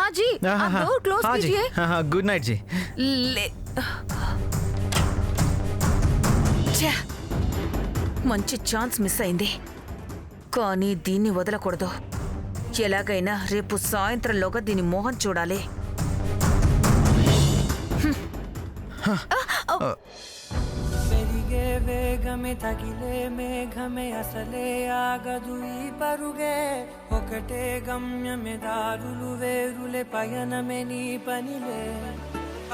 हाँ जी, आप door close हाँ जी, कीजिए। हाँ, गुड नाइट जी। ले ఛే! మంచి ఛాన్స్ మిస్ అయింది, కానీ దీన్ని వదలకూడదు. ఎలాగైనా రేపు సాయంత్రంలోగా దీని మోహన్ చూడాలి. పెరిగే వేగమే తగిలే మేఘమే అసలే ఆగదు ఈ పరుగే ఒకటే గమ్యమే దారులు వేరులే పయనమే నీ పనిలే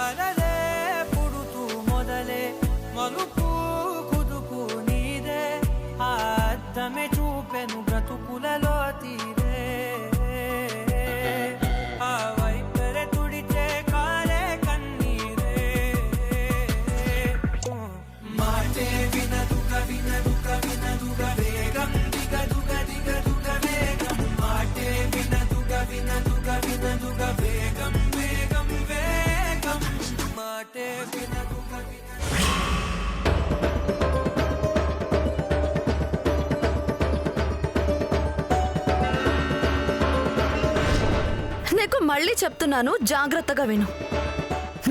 అలలే పుడుతూ మొదలే మలుపు కుదుపు నీదే ఆ అద్దమే చూపెను బ్రతుకులలో తీరే ఆ వైపరే తుడిచే కాలే కన్నీరే మాటే వినదుగ వినదుగ వినదుగ వేగం దిగదుగ దిగదుగ వేగం మాటే వినదుగ వినదుగ వినదుగ వేగం వేగం వేగం మాటే వినదుగ వినదుగ నీకు మళ్ళీ చెప్తున్నాను, జాగ్రత్తగా విను.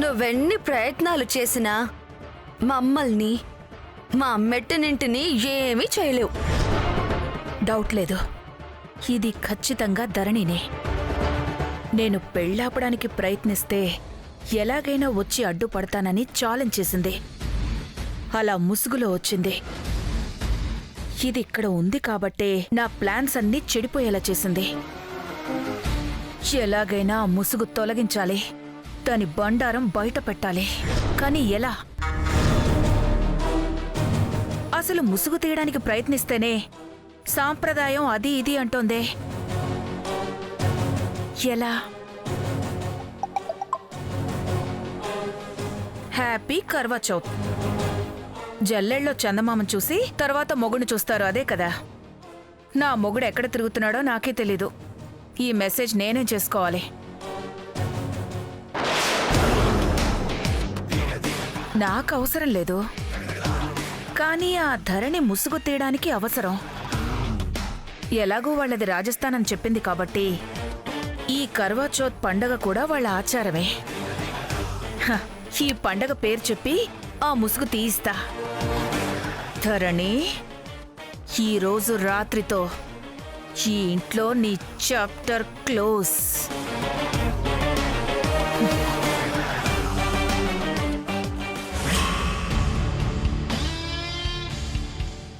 నువ్వెన్ని ప్రయత్నాలు చేసినా మమ్మల్ని, మా మెట్టినింటిని ఏమీ చేయలేవు. డౌట్ లేదు, ఇది ఖచ్చితంగా ధరణినే. నేను పెళ్ళాపడానికి ప్రయత్నిస్తే ఎలాగైనా వచ్చి అడ్డుపడతానని ఛాలెంజ్ చేసింది. అలా ముసుగులో వచ్చింది. ఇది ఇక్కడ ఉంది కాబట్టే నా ప్లాన్స్ అన్నీ చెడిపోయేలా చేసింది. ఎలాగైనా ఆ ముసుగు తొలగించాలి, దాని బండారం బయట పెట్టాలి. కానీ ఎలా? అసలు ముసుగు తీయడానికి ప్రయత్నిస్తేనే సాంప్రదాయం అది ఇది అంటోందే. ఎలా? హ్యాపీ కర్వా చౌత్. జల్లెళ్ళలో చందమామను చూసి తర్వాత మొగుడు చూస్తారు, అదే కదా. నా మొగుడు ఎక్కడ తిరుగుతున్నాడో నాకే తెలీదు. ఈ మెసేజ్ నేనే చేసుకోవాలి. నాకు అవసరం లేదు, కానీ ఆ ధరణి ముసుగు తీయడానికి అవసరం. ఎలాగూ వాళ్ళది రాజస్థాన్ అని చెప్పింది కాబట్టి ఈ కర్వా చౌత్ పండగ కూడా వాళ్ళ ఆచారమే. హ, ఈ పండగ పేరు చెప్పి ఆ ముసుగు తీయిస్తా. ధరణి, ఈరోజు రాత్రితో ఈ ఇంట్లో నీ చాప్టర్ క్లోజ్.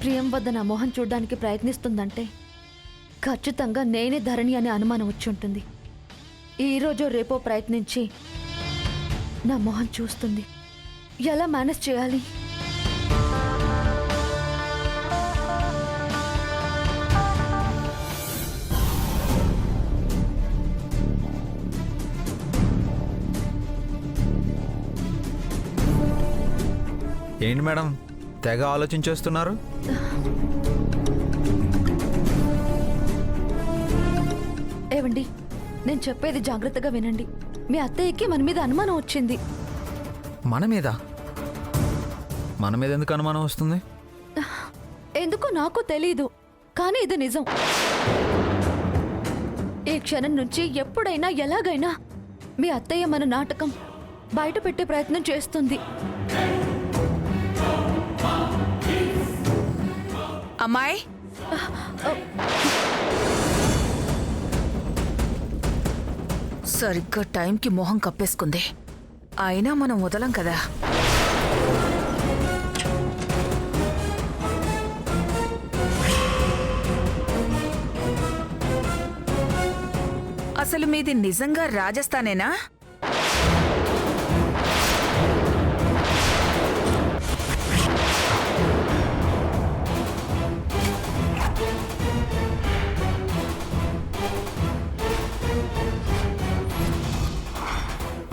ప్రియం వద్ద నా మోహన్ చూడ్డానికి ప్రయత్నిస్తుందంటే ఖచ్చితంగా నేనే ధరణి అనే అనుమానం వచ్చి ఉంటుంది. ఈరోజు రేపో ప్రయత్నించి నా మోహన్ చూస్తుంది. ఎలా మేనేజ్ చేయాలి? ఏంటి మేడం తెగ ఆలోచించేస్తున్నారు? ఏవండి, నేను చెప్పేది జాగ్రత్తగా వినండి. మీ అత్తయ్యకి మన మీద అనుమానం వచ్చింది. మన మీద? మన మీద ఎందుకు అనుమానం వస్తుంది? ఎందుకో నాకు తెలీదు, కానీ ఇది నిజం. ఈ క్షణం నుంచి ఎప్పుడైనా ఎలాగైనా మీ అత్తయ్య మన నాటకం బయట పెట్టే ప్రయత్నం చేస్తుంది. అమ్మాయి, సరిగ్గా టైంకి మొహం కప్పేసుకుంది. అయినా మనం వదలం కదా. అసలు మీది నిజంగా రాజస్థానేనా?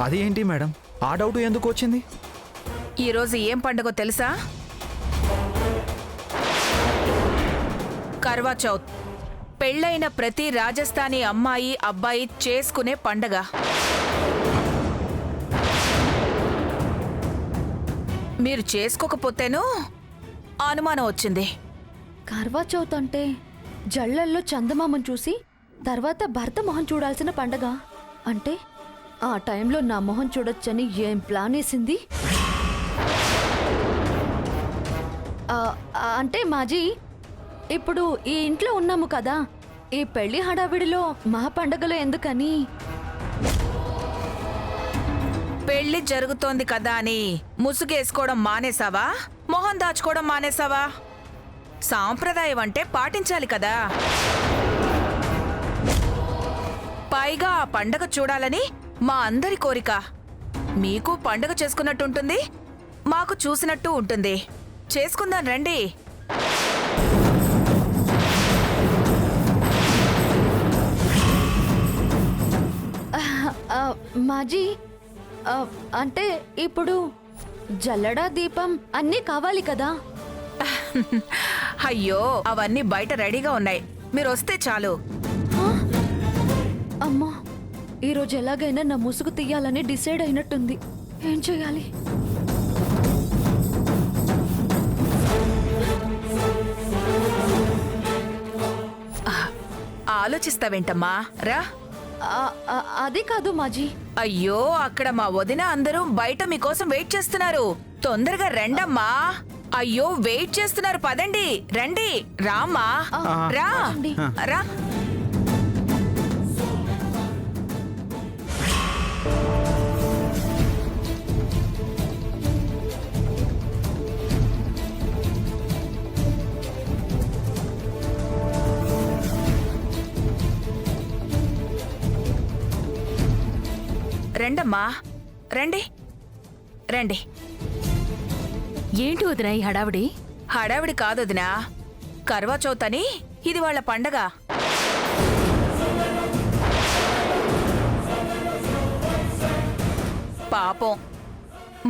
అది ఏంటి మేడం, ఆ డౌట్ ఎందుకు వచ్చింది? ఈరోజు ఏం పండుగో తెలుసా? కర్వా చౌత్. పెళ్ళైన ప్రతి రాజస్థానీ అమ్మాయి అబ్బాయి చేసుకునే పండగ. మీరు చేసుకోకపోతేనూ అనుమానం వచ్చింది. కర్వా చౌత్ అంటే జళ్లల్లో చందమామను చూసి తర్వాత భర్త మొహం చూడాల్సిన పండగ. అంటే ఆ టైంలో నా మొహం చూడొచ్చని ఏం ప్లాన్ వేసింది? అంటే మాజీ, ఇప్పుడు ఈ ఇంట్లో ఉన్నాము కదా, ఈ పెళ్లి హడావిడిలో మా పండగలో ఎందుకని? పెళ్లి జరుగుతోంది కదా అని ముసుగేసుకోవడం మానేసావా? మొహం దాచుకోవడం మానేసావా? సాంప్రదాయం అంటే పాటించాలి కదా. పైగా ఆ పండగ చూడాలని మా అందరి కోరిక. మీకు పండగ చేసుకున్నట్టుంటుంది, మాకు చూసినట్టు ఉంటుంది. చేసుకుందాం రండి. మాజీ, అంటే ఇప్పుడు జల్లడా దీపం అన్నీ కావాలి కదా? అయ్యో, అవన్నీ బయట రెడీగా ఉన్నాయి, మీరు వస్తే చాలు. అమ్మా, ఈరోజు ఎలాగైనా నా ముసుగు తీయాలని డిసైడ్ అయినట్టుంది. ఏం చేయాలి? ఆలోచిస్తావేంటమ్మా, రా. అది కాదు మాజీ. అయ్యో, అక్కడ మా వదిన అందరూ బయట మీకోసం వెయిట్ చేస్తున్నారు. తొందరగా రండమ్మా. అయ్యో, వెయిట్ చేస్తున్నారు, పదండి, రండి. రామ్మా, రా రండి. రా. రండమ్మా, రండి రండి. ఏంటి వదినా ఈ హడావిడి? హడావిడి కాదు వదినా, కర్వా చౌత్ అని ఇది వాళ్ళ పండగ. పాపం,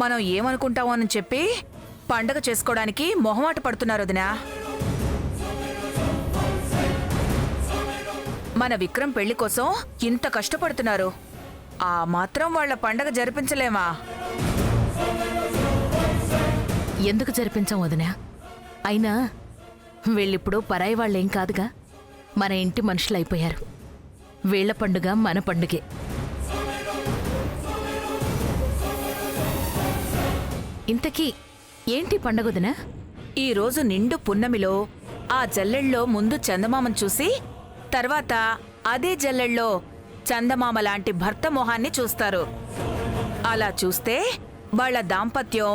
మనం ఏమనుకుంటామో అని చెప్పి పండగ చేసుకోవడానికి మొహమాట పడుతున్నారు వదినా. మన విక్రమ్ పెళ్లి కోసం ఇంత కష్టపడుతున్నారు, ఆ మాత్రం వాళ్ళ పండగ జరిపించలేమా? ఎందుకు జరిపించాం వదినా? అయినా వీళ్ళిప్పుడు పరాయి వాళ్ళేం కాదుగా, మన ఇంటి మనుషులైపోయారు. వీళ్ల పండుగ మన పండుగే. ఇంతకీ ఏంటి పండగ వదినా? ఈరోజు నిండు పున్నమిలో ఆ జల్లెళ్ళలో ముందు చందమామను చూసి, తర్వాత అదే జల్లెళ్ళలో చందమామ లాంటి భర్త మొహాన్ని చూస్తారు. అలా చూస్తే వాళ్ళ దాంపత్యం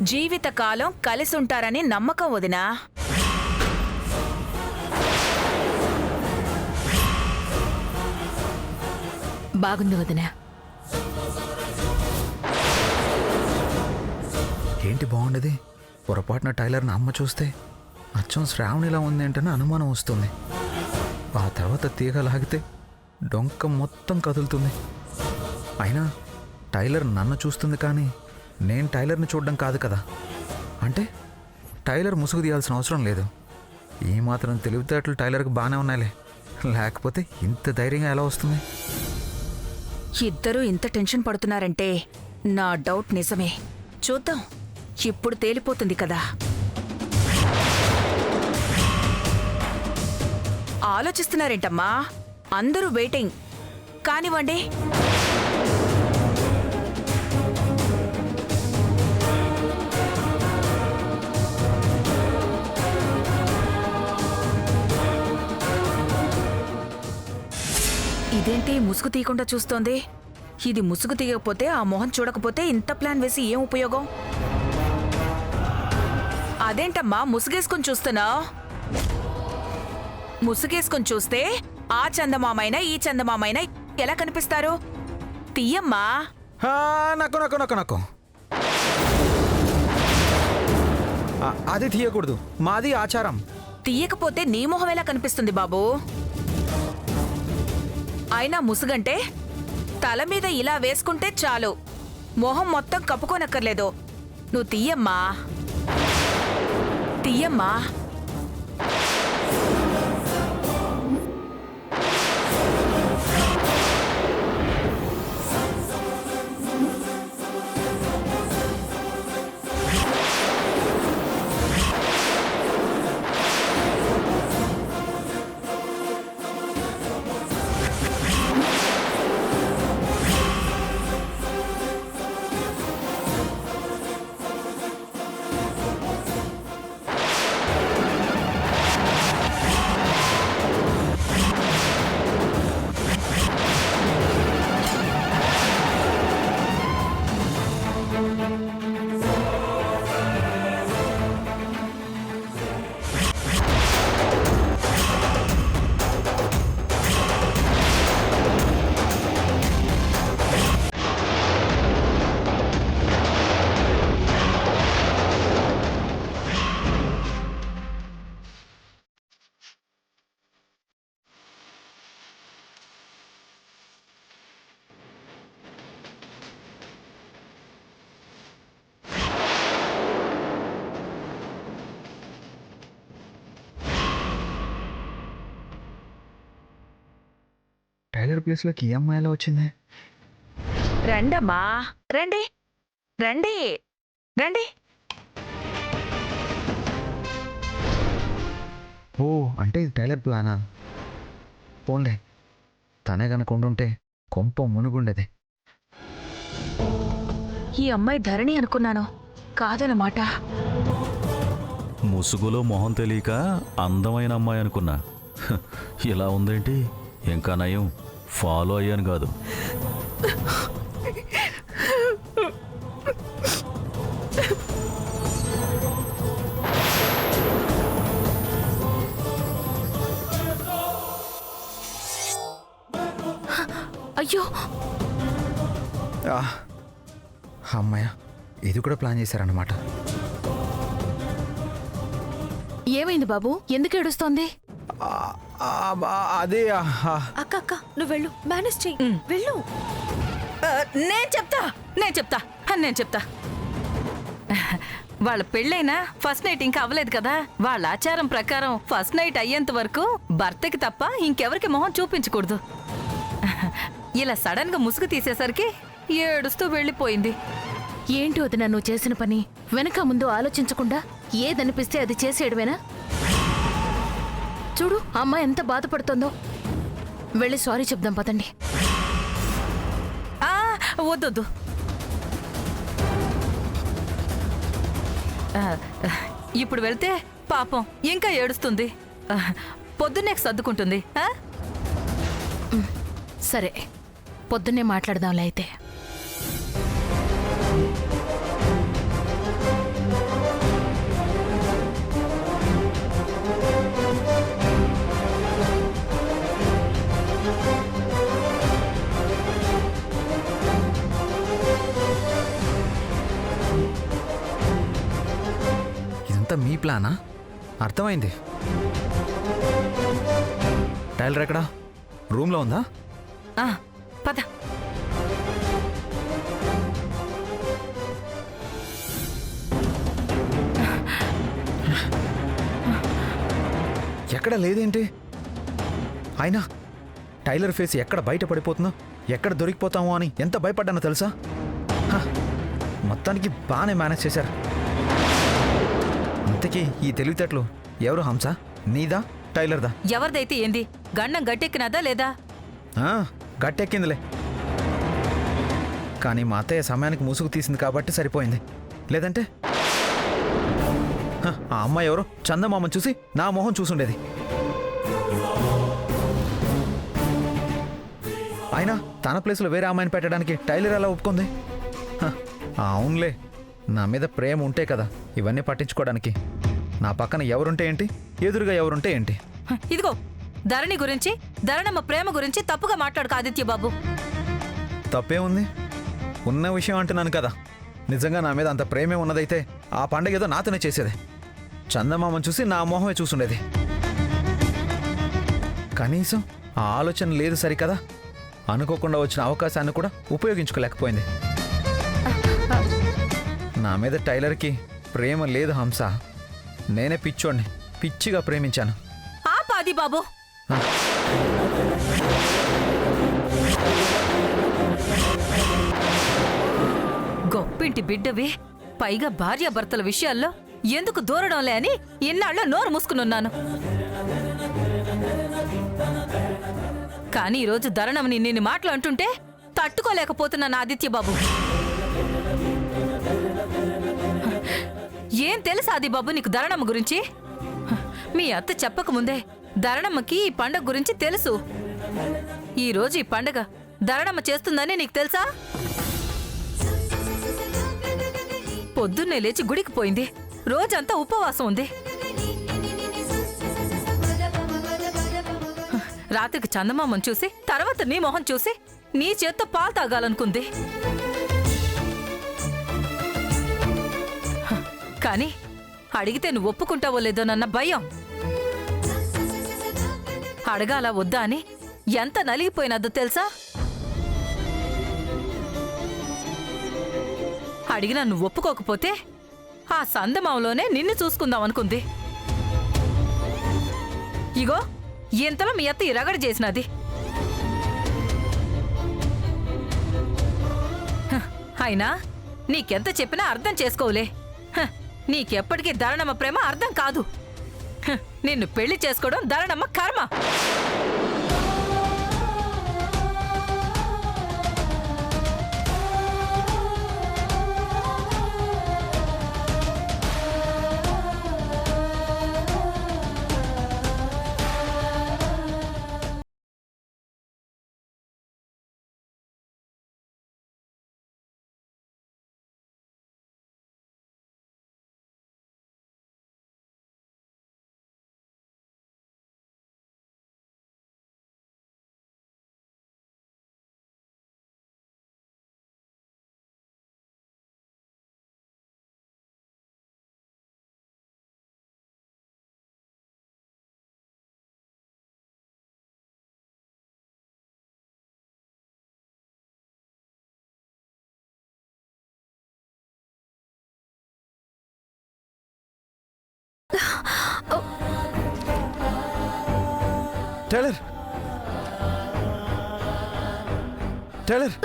జీవితకాలం కలిసుంటారని నమ్మకం వదినా. బాగుంది వదినా. ఏంటి బాగుండేది? పొరపాటున టైలర్ని అమ్మ చూస్తే అచ్చం శ్రావణిలా ఉంది ఏంటని అనుమానం వస్తుంది. ఆ తర్వాత తీగ లాగితే డొంక మొత్తం కదులుతుంది. అయినా టైలర్ నన్ను చూస్తుంది కానీ నేను టైలర్ని చూడడం కాదు కదా. అంటే టైలర్ ముసుగు తీయాల్సిన అవసరం లేదు. ఈ మాత్రం తెలివితేటలు టైలర్కి బాగానే ఉన్నాయిలే, లేకపోతే ఇంత ధైర్యంగా ఎలా వస్తుంది? ఇద్దరూ ఇంత టెన్షన్ పడుతున్నారంటే నా డౌట్ నిజమే. చూద్దాం, ఇప్పుడు తేలిపోతుంది కదా. ఆలోచిస్తున్నారేంటమ్మా? అందరూ వెయిటింగ్, కానివ్వండి. ఇదేంటి ముసుగు తీయకుండా చూస్తోంది? ఇది ముసుగు తీయకపోతే, ఆ మొహం చూడకపోతే ఇంత ప్లాన్ వేసి ఏం ఉపయోగం? అదేంటమ్మా ముసుగేసుకొని చూస్తున్నావు? ముసుగేసుకొని చూస్తే ఆ చందమామైనా ఈ చందమామైనా ఎలా కనిపిస్తారు? తీయమ్మా. నాకు నాకు నాకు నాకు అది తీయకూడదు, మాది ఆచారం. తీయకపోతే నీ మొహం ఎలా కనిపిస్తుంది బాబూ? అయినా ముసుగంటే తల మీద ఇలా వేసుకుంటే చాలు, మొహం మొత్తం కప్పుకోనక్కర్లేదు. నువ్వు తీయమ్మా, తీయమ్మా. టైలర్ ప్లేస్లోకి ఈ అమ్మాయి ఎలా వచ్చింది? రండమ్మా, రండి రండి రండి. ఓ, అంటే ఇది టైలర్ ప్లానా? పోన్లే, తనే కనుక ఉండుంటే కొంప మునుగుండేది. ఈ అమ్మాయి ధరణి అనుకున్నాను, కాదనమాట. ముసుగులో మొహం తెలియక అందమైన అమ్మాయి అనుకున్నా. హ, ఇలా ఉందేంటి? ఇంకా నయం ఫాలో అయ్యాను కాదు. అయ్యో, అమ్మాయ, ఇది కూడా ప్లాన్ చేశారన్నమాట. ఏమైంది బాబు? ఎందుకు ఏడుస్తోంది? అదే అక్క అక్క నువ్వు వెళ్ళు, మేనేజ్ చెయ్యి, వెళ్ళు. నేను చెప్తా. వాళ్ళ పెళ్ళైనా ఫస్ట్ నైట్ ఇంకా అవ్వలేదు కదా. వాళ్ళ ఆచారం ప్రకారం ఫస్ట్ నైట్ అయ్యేంత వరకు భర్తకి తప్ప ఇంకెవరికి మొహం చూపించకూడదు. ఇలా సడన్ గా ముసుగు తీసేసరికి ఏడుస్తూ వెళ్ళిపోయింది. ఏంటి వదిన నువ్వు చేసిన పని? వెనక ముందు ఆలోచించకుండా ఏదనిపిస్తే అది చేసేయడమేనా? చూడు అమ్మ ఎంత బాధపడుతుందో. వెళ్ళి సారీ చెప్దాం పదండి. వద్దొద్దు, ఇప్పుడు వెళ్తే పాపం ఇంకా ఏడుస్తుంది. పొద్దున్నే సర్దుకుంటుంది. సరే, పొద్దున్నే మాట్లాడదాంలే అయితే. ఇదంతా మీ ప్లానా? అర్థమైంది. టైలర్ ఎక్కడా? రూమ్లో ఉందా? పద. ఎక్కడ లేదేంటి? అయినా టైలర్ ఫేస్ ఎక్కడ బయట పడిపోతుందో, ఎక్కడ దొరికిపోతామో అని ఎంత భయపడ్డానో తెలుసా? మొత్తానికి బాగానే మేనేజ్ చేశారు. అంతకీ ఈ తెలివితేటలు ఎవరు? హంస నీదా టైలర్దా? ఎవరిదైతే ఏంది? గండం గట్టెక్కినదా లేదా? గట్టెక్కిందిలే, కానీ మా అత్తయ్య సమయానికి ముసుగు తీసింది కాబట్టి సరిపోయింది. లేదంటే ఆ అమ్మాయి ఎవరో చందమామని చూసి నా మొహం చూసుండేది. అయినా తన ప్లేస్లో వేరే అమ్మాయిని పెట్టడానికి టైలర్ ఎలా ఒప్పుకుంది? అవునులే, నా మీద ప్రేమ ఉంటే కదా ఇవన్నీ పట్టించుకోవడానికి. నా పక్కన ఎవరుంటే ఏంటి, ఎదురుగా ఎవరుంటే ఏంటి? ఇదిగో, ధరణి గురించి, ధరణమ్మ ప్రేమ గురించి తప్పుగా మాట్లాడుకు ఆదిత్య బాబు. తప్పే ఉంది? ఉన్న విషయం అంటున్నాను కదా. నిజంగా నా మీద అంత ప్రేమే ఉన్నదైతే ఆ పండగ ఏదో నాతోనే చేసేది. చందమామని చూసి నా మొహమే చూసుండేది. కనీసం ఆ ఆలోచన లేదు సరికదా. అనుకోకుండా వచ్చిన అవకాశాన్ని కూడా ఉపయోగించుకోలేకపోయింది. నా మీద టైలర్కి ప్రేమ లేదు హంస. నేనే పిచ్చోడిని, పిచ్చిగా ప్రేమించాను. ఆపాది బాబు. గొప్పింటి బిడ్డవి, పైగా భార్యాభర్తల విషయాల్లో ఎందుకు దూరడంలే అని ఇన్నాళ్ళు నోరు మూసుకునున్నాను. కానీ ఈరోజు ధరణమని నిన్ను మాటలు అంటుంటే తట్టుకోలేకపోతున్నాను ఆదిత్య బాబు. ఏం తెలుసు ఆది బాబు నీకు ధరణమ్మ గురించి? మీ అత్త చెప్పకముందే ధరణమ్మకి ఈ పండగ గురించి తెలుసు. ఈరోజు ఈ పండగ ధరణమ్మ చేస్తుందని నీకు తెలుసా? పొద్దున్నే లేచి గుడికి పోయింది, రోజంతా ఉపవాసం ఉంది. రాత్రికి చందమామను చూసి తర్వాత నీ మొహం చూసి నీ చేత్తో పాలు తాగాలనుకుంది. కానీ అడిగితే నువ్వు ఒప్పుకుంటావో లేదోనన్న భయం. అడగాల వద్దా అని ఎంత నలిగిపోయినదో తెలుసా? అడిగినా నువ్వు ఒప్పుకోకపోతే ఆ సందమాంలోనే నిన్ను చూసుకుందాం అనుకుంది. ఇగో ఇంతలో మీ అత్త ఈ రగడ చేసినది. అయినా నీకెంత చెప్పినా అర్థం చేసుకోవులే. హ, నీకెప్పటికీ ధరణమ్మ ప్రేమ అర్థం కాదు. హ, నిన్ను పెళ్లి చేసుకోవడం ధరణమ్మ కర్మ. టైలర్ టైలర్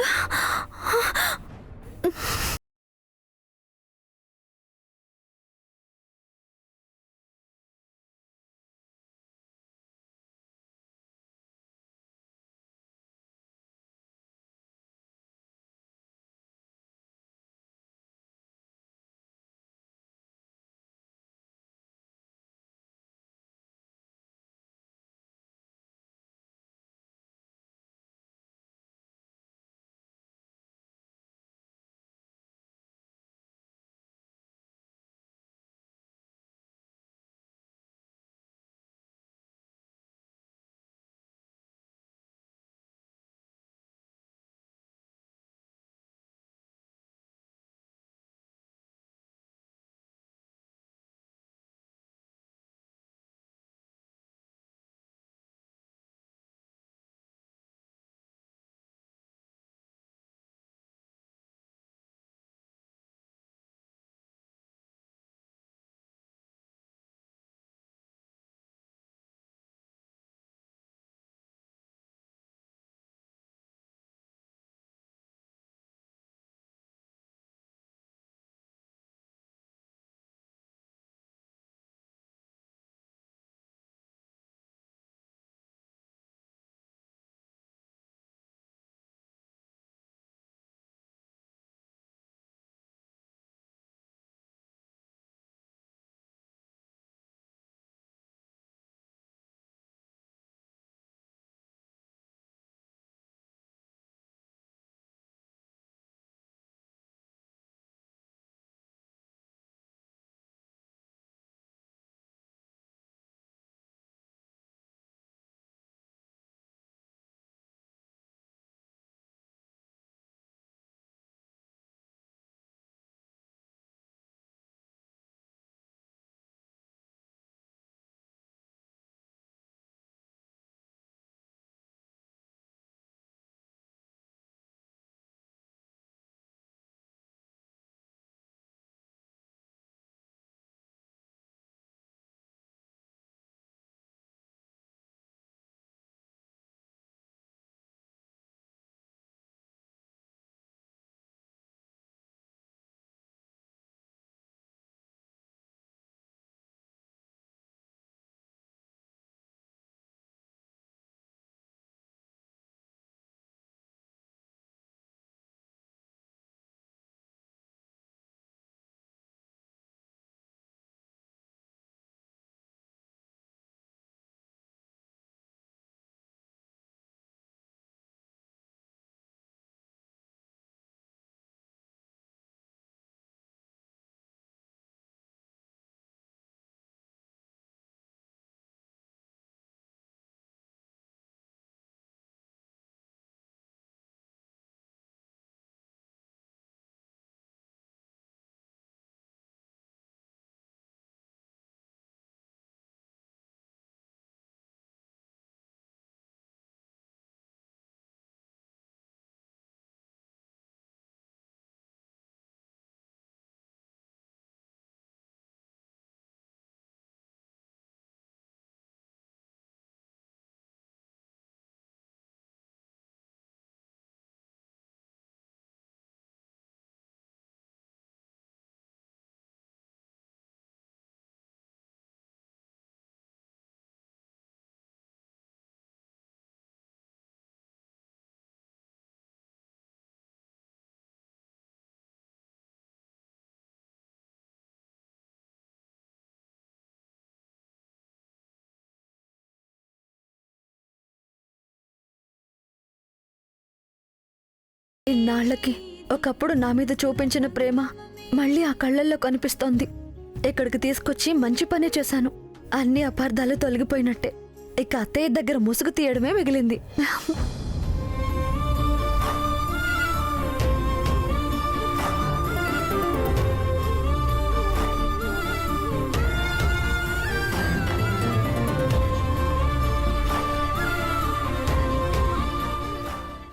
ఇన్నాళ్లకి ఒకప్పుడు నా మీద చూపించిన ప్రేమ మళ్ళీ ఆ కళ్ళల్లో కనిపిస్తోంది. ఇక్కడికి తీసుకొచ్చి మంచి పనే చేశాను. అన్ని అపార్థాలు తొలగిపోయినట్టే. ఇక అత్తయ్య దగ్గర ముసుగు తీయడమే మిగిలింది.